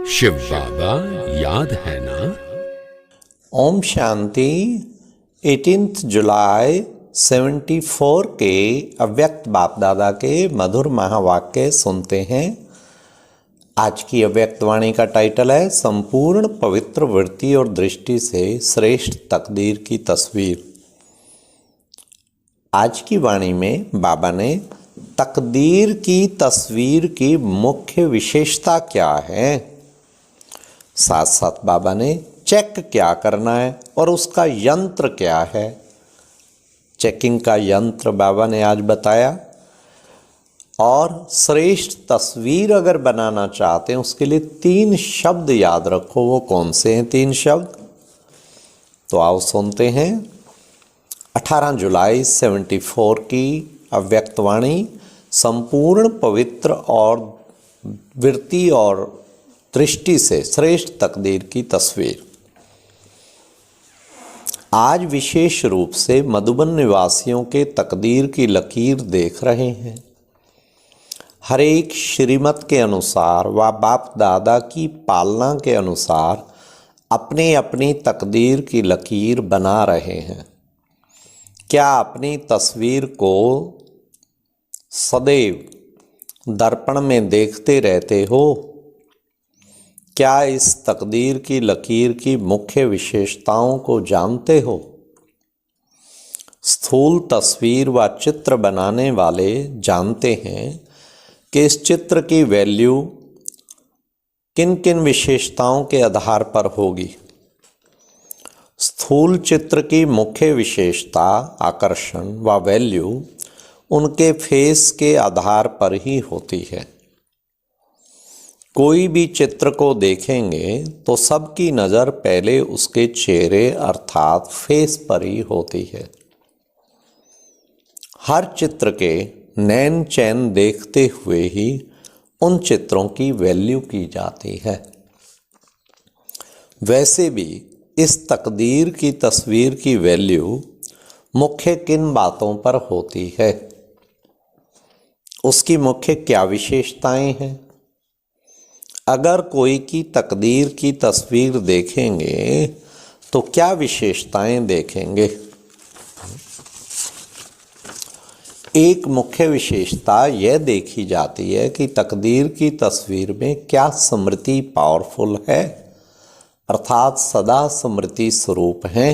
शिव बाबा याद है ना। ओम शांति। 18 जुलाई 74 के अव्यक्त बाप दादा के मधुर महावाक्य सुनते हैं। आज की अव्यक्त वाणी का टाइटल है संपूर्ण पवित्र वृत्ति और दृष्टि से श्रेष्ठ तकदीर की तस्वीर। आज की वाणी में बाबा ने तकदीर की तस्वीर की मुख्य विशेषता क्या है, साथ साथ बाबा ने चेक क्या करना है और उसका यंत्र क्या है, चेकिंग का यंत्र बाबा ने आज बताया। और श्रेष्ठ तस्वीर अगर बनाना चाहते हैं उसके लिए 3 शब्द याद रखो। वो कौन से हैं 3 शब्द? तो आओ सुनते हैं। 18 जुलाई 74 की अव्यक्त वाणी संपूर्ण पवित्र और वृत्ति और दृष्टि से श्रेष्ठ तकदीर की तस्वीर। आज विशेष रूप से मधुबन निवासियों के तकदीर की लकीर देख रहे हैं। हर एक श्रीमत के अनुसार व बाप दादा की पालना के अनुसार अपने अपनी तकदीर की लकीर बना रहे हैं। क्या अपनी तस्वीर को सदैव दर्पण में देखते रहते हो? क्या इस तकदीर की लकीर की मुख्य विशेषताओं को जानते हो? स्थूल तस्वीर व चित्र बनाने वाले जानते हैं कि इस चित्र की वैल्यू किन किन विशेषताओं के आधार पर होगी। स्थूल चित्र की मुख्य विशेषता, आकर्षण व वैल्यू उनके फेस के आधार पर ही होती है। कोई भी चित्र को देखेंगे तो सबकी नज़र पहले उसके चेहरे अर्थात फेस पर ही होती है। हर चित्र के नैन चैन देखते हुए ही उन चित्रों की वैल्यू की जाती है। वैसे भी इस तकदीर की तस्वीर की वैल्यू मुख्य किन बातों पर होती है, उसकी मुख्य क्या विशेषताएं हैं? अगर कोई की तकदीर की तस्वीर देखेंगे तो क्या विशेषताएं देखेंगे? एक मुख्य विशेषता यह देखी जाती है कि तकदीर की तस्वीर में क्या स्मृति पावरफुल है, अर्थात सदा स्मृति स्वरूप है।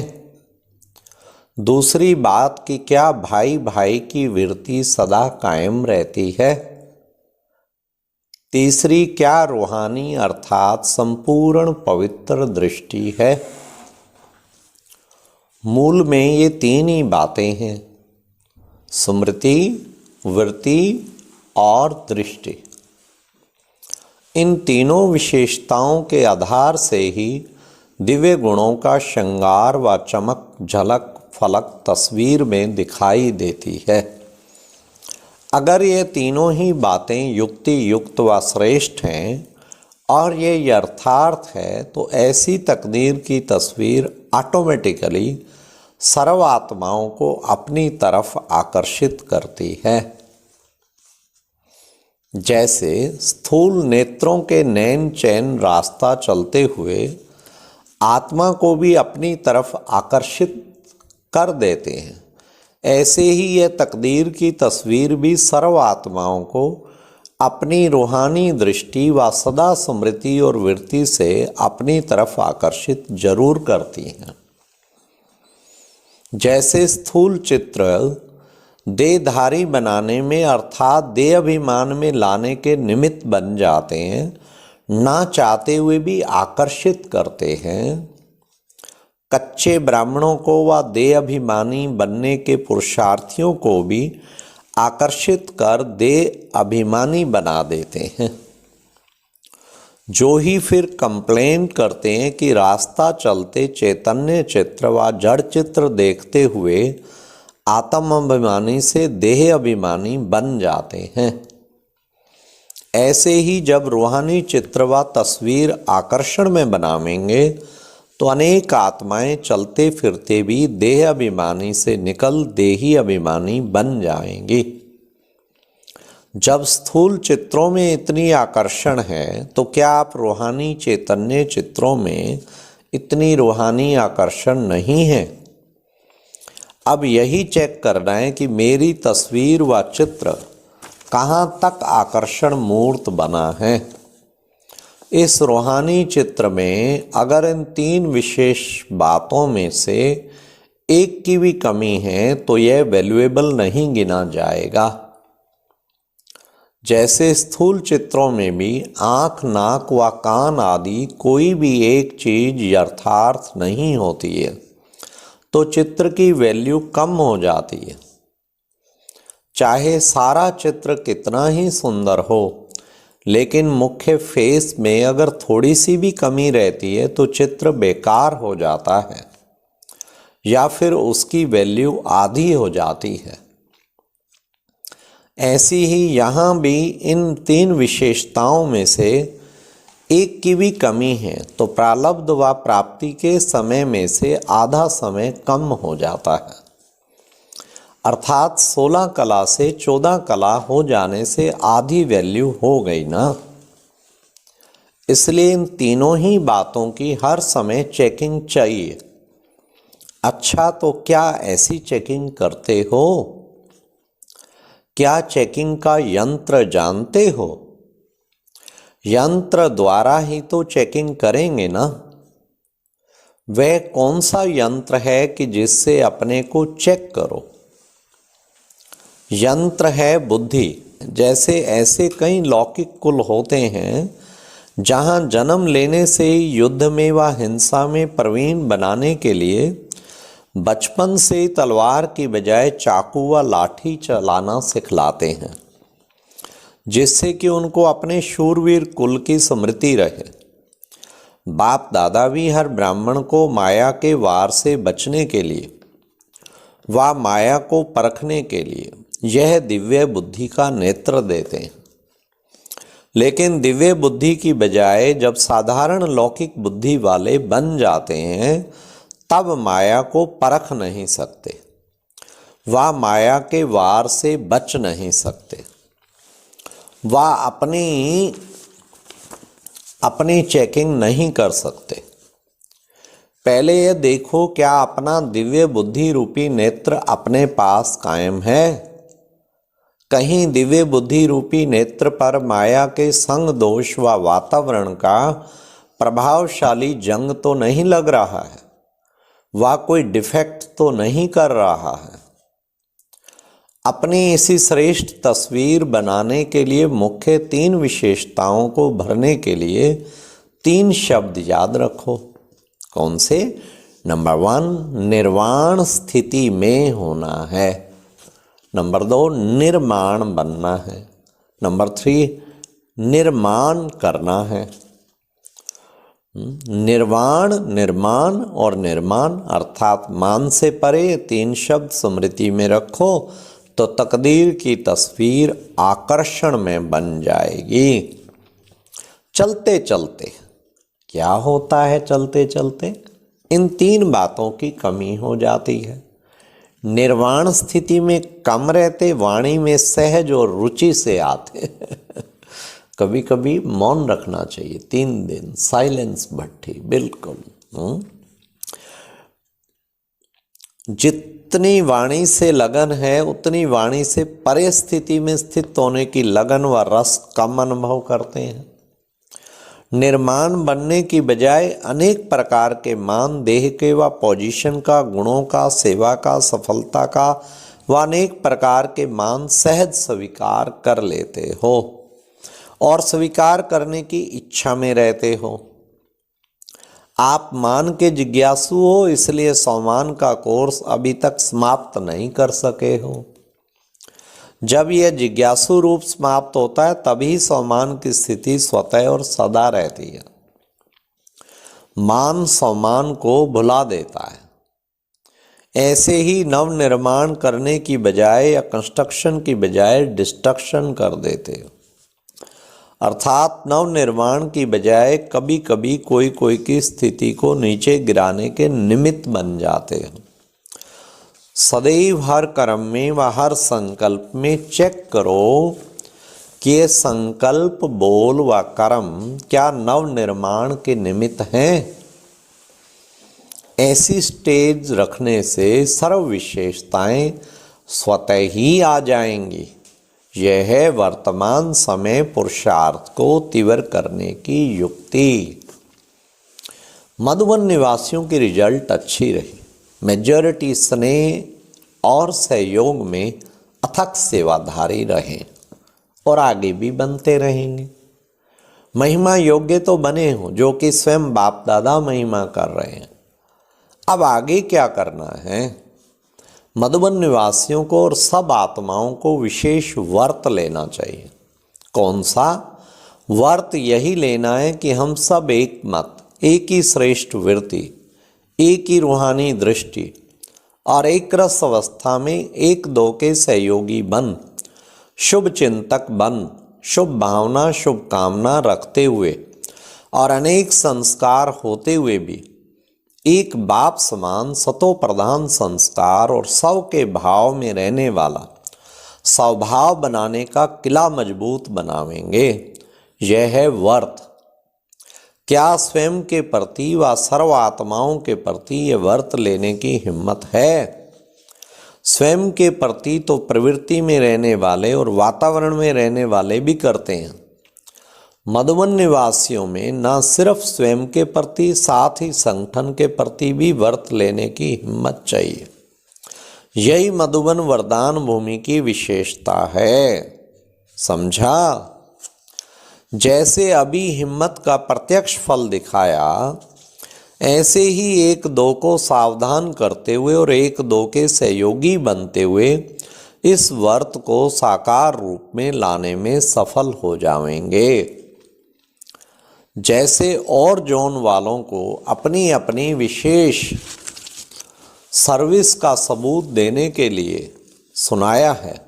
दूसरी बात कि क्या भाई भाई की वृत्ति सदा कायम रहती है। तीसरी, क्या रूहानी अर्थात संपूर्ण पवित्र दृष्टि है। मूल में ये 3 ही बातें हैं, स्मृति, वृत्ति और दृष्टि। इन तीनों विशेषताओं के आधार से ही दिव्य गुणों का श्रृंगार व चमक झलक फलक तस्वीर में दिखाई देती है। अगर ये तीनों ही बातें युक्ति युक्त व श्रेष्ठ हैं और ये यथार्थ है तो ऐसी तकदीर की तस्वीर ऑटोमेटिकली सर्व आत्माओं को अपनी तरफ आकर्षित करती है। जैसे स्थूल नेत्रों के नैन चैन रास्ता चलते हुए आत्मा को भी अपनी तरफ आकर्षित कर देते हैं, ऐसे ही यह तकदीर की तस्वीर भी सर्व आत्माओं को अपनी रूहानी दृष्टि व सदा स्मृति और वृत्ति से अपनी तरफ आकर्षित जरूर करती हैं। जैसे स्थूल चित्र देहधारी बनाने में अर्थात देह अभिमान में लाने के निमित्त बन जाते हैं, ना चाहते हुए भी आकर्षित करते हैं। कच्चे ब्राह्मणों को व देह अभिमानी बनने के पुरुषार्थियों को भी आकर्षित कर देह अभिमानी बना देते हैं। जो ही फिर कंप्लेन करते हैं कि रास्ता चलते चैतन्य चित्र व जड़ चित्र देखते हुए आत्म अभिमानी से देह अभिमानी बन जाते हैं। ऐसे ही जब रूहानी चित्र व तस्वीर आकर्षण में बनावेंगे तो अनेक आत्माएं चलते फिरते भी देह अभिमानी से निकल देही अभिमानी बन जाएंगी। जब स्थूल चित्रों में इतनी आकर्षण है तो क्या आप रूहानी चैतन्य चित्रों में इतनी रूहानी आकर्षण नहीं है? अब यही चेक करना है कि मेरी तस्वीर व चित्र कहाँ तक आकर्षण मूर्त बना है। इस रूहानी चित्र में अगर इन 3 विशेष बातों में से एक की भी कमी है तो यह वैल्यूएबल नहीं गिना जाएगा। जैसे स्थूल चित्रों में भी आँख, नाक व कान आदि कोई भी एक चीज यथार्थ नहीं होती है तो चित्र की वैल्यू कम हो जाती है। चाहे सारा चित्र कितना ही सुंदर हो, लेकिन मुख्य फेस में अगर थोड़ी सी भी कमी रहती है तो चित्र बेकार हो जाता है या फिर उसकी वैल्यू आधी हो जाती है। ऐसी ही यहाँ भी इन 3 विशेषताओं में से एक की भी कमी है तो प्रारब्ध व प्राप्ति के समय में से आधा समय कम हो जाता है। अर्थात 16 कला से 14 कला हो जाने से आधी वैल्यू हो गई ना। इसलिए इन तीनों ही बातों की हर समय चेकिंग चाहिए। अच्छा, तो क्या ऐसी चेकिंग करते हो? क्या चेकिंग का यंत्र जानते हो? यंत्र द्वारा ही तो चेकिंग करेंगे ना। वह कौन सा यंत्र है कि जिससे अपने को चेक करो? यंत्र है बुद्धि। जैसे ऐसे कई लौकिक कुल होते हैं जहां जन्म लेने से ही युद्ध में व हिंसा में प्रवीण बनाने के लिए बचपन से तलवार की बजाय चाकू व लाठी चलाना सिखलाते हैं, जिससे कि उनको अपने शूरवीर कुल की स्मृति रहे। बाप दादा भी हर ब्राह्मण को माया के वार से बचने के लिए व माया को परखने के लिए यह दिव्य बुद्धि का नेत्र देते हैं। लेकिन दिव्य बुद्धि की बजाय जब साधारण लौकिक बुद्धि वाले बन जाते हैं तब माया को परख नहीं सकते, वह माया के वार से बच नहीं सकते, वह अपनी चेकिंग नहीं कर सकते। पहले यह देखो क्या अपना दिव्य बुद्धि रूपी नेत्र अपने पास कायम है? कहीं दिव्य बुद्धि रूपी नेत्र पर माया के संग दोष व वातावरण का प्रभावशाली जंग तो नहीं लग रहा है, वह कोई डिफेक्ट तो नहीं कर रहा है। अपनी इसी श्रेष्ठ तस्वीर बनाने के लिए मुख्य 3 विशेषताओं को भरने के लिए 3 शब्द याद रखो। कौन से? नंबर 1 निर्वाण स्थिति में होना है, नंबर 2 निर्माण बनना है, नंबर 3 निर्माण करना है। निर्वाण, निर्माण और निर्माण अर्थात मान से परे 3 शब्द स्मृति में रखो तो तकदीर की तस्वीर आकर्षण में बन जाएगी। चलते चलते क्या होता है? चलते चलते इन 3 बातों की कमी हो जाती है। निर्वाण स्थिति में कम रहते, वाणी में सहज और रुचि से आते कभी कभी मौन रखना चाहिए 3 दिन, साइलेंस भट्टी, बिल्कुल। जितनी वाणी से लगन है उतनी वाणी से परे स्थिति में स्थित होने की लगन व रस कम अनुभव करते हैं। निर्माण बनने की बजाय अनेक प्रकार के मान, देह के व पोजीशन का, गुणों का, सेवा का, सफलता का व अनेक प्रकार के मान सहज स्वीकार कर लेते हो और स्वीकार करने की इच्छा में रहते हो। आप मान के जिज्ञासु हो, इसलिए सम्मान का कोर्स अभी तक समाप्त नहीं कर सके हो। जब यह जिज्ञासु रूप समाप्त होता है तभी सम्मान की स्थिति स्वतः और सदा रहती है। मान सम्मान को भुला देता है। ऐसे ही नव निर्माण करने की बजाय या कंस्ट्रक्शन की बजाय डिस्ट्रक्शन कर देते हो। अर्थात नव निर्माण की बजाय कभी कभी कोई की स्थिति को नीचे गिराने के निमित्त बन जाते हो। सदैव हर कर्म में व हर संकल्प में चेक करो कि ये संकल्प, बोल व कर्म क्या नव निर्माण के निमित्त हैं? ऐसी स्टेज रखने से सर्व विशेषताएं स्वतः ही आ जाएंगी। यह है वर्तमान समय पुरुषार्थ को तीव्र करने की युक्ति। मधुबन निवासियों की रिजल्ट अच्छी रही। मेजॉरिटी स्नेह और सहयोग में अथक सेवाधारी रहे और आगे भी बनते रहेंगे। महिमा योग्य तो बने हो, जो कि स्वयं बाप दादा महिमा कर रहे हैं। अब आगे क्या करना है? मधुबन निवासियों को और सब आत्माओं को विशेष व्रत लेना चाहिए। कौन सा व्रत? यही लेना है कि हम सब एक मत, एक ही श्रेष्ठ वृत्ति, एक ही रूहानी दृष्टि और एक रस अवस्था में एक दो के सहयोगी बन, शुभ चिंतक बन, शुभ भावना शुभ कामना रखते हुए और अनेक संस्कार होते हुए भी एक बाप समान सतो प्रधान संस्कार और सौ के भाव में रहने वाला स्वभाव बनाने का किला मजबूत बनावेंगे। यह है व्रत। क्या स्वयं के प्रति व सर्व आत्माओं के प्रति ये व्रत लेने की हिम्मत है? स्वयं के प्रति तो प्रवृत्ति में रहने वाले और वातावरण में रहने वाले भी करते हैं। मधुबन निवासियों में न सिर्फ स्वयं के प्रति, साथ ही संगठन के प्रति भी व्रत लेने की हिम्मत चाहिए। यही मधुबन वरदान भूमि की विशेषता है। समझा? जैसे अभी हिम्मत का प्रत्यक्ष फल दिखाया, ऐसे ही एक दो को सावधान करते हुए और एक दो के सहयोगी बनते हुए इस व्रत को साकार रूप में लाने में सफल हो जाएंगे। जैसे और जोन वालों को अपनी अपनी विशेष सर्विस का सबूत देने के लिए सुनाया है,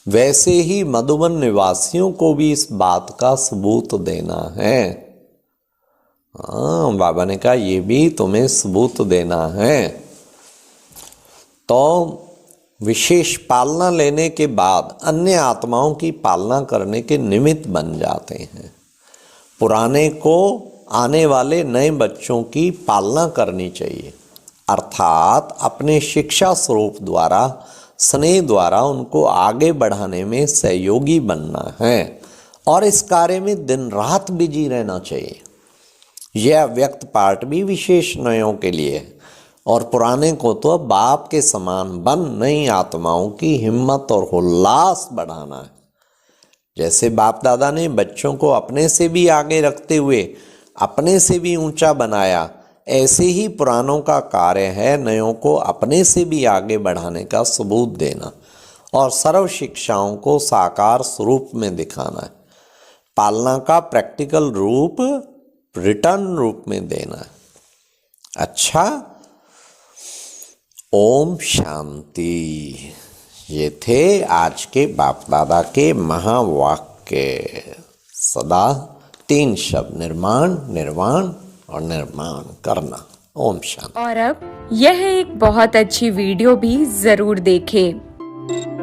वैसे ही मधुबन निवासियों को भी इस बात का सबूत देना है। हाँ, बाबा ने कहा ये भी तुम्हें सबूत देना है। तो विशेष पालना लेने के बाद अन्य आत्माओं की पालना करने के निमित्त बन जाते हैं। पुराने को आने वाले नए बच्चों की पालना करनी चाहिए, अर्थात अपने शिक्षा स्वरूप द्वारा, स्नेह द्वारा उनको आगे बढ़ाने में सहयोगी बनना है और इस कार्य में दिन रात बिजी रहना चाहिए। यह व्यक्त पार्ट भी विशेष नयों के लिए है और पुराने को तो बाप के समान बन नई आत्माओं की हिम्मत और उल्लास बढ़ाना है। जैसे बाप दादा ने बच्चों को अपने से भी आगे रखते हुए अपने से भी ऊंचा बनाया, ऐसे ही पुरानों का कार्य है नयों को अपने से भी आगे बढ़ाने का सबूत देना और सर्व शिक्षाओं को साकार स्वरूप में दिखाना है। पालना का प्रैक्टिकल रूप रिटर्न रूप में देना है। अच्छा, ओम शांति। ये थे आज के बाप दादा के महावाक्य। सदा 3 शब्द निर्माण, निर्वाण और निर्माण करना। ओम शांति। और अब यह एक बहुत अच्छी वीडियो भी जरूर देखें।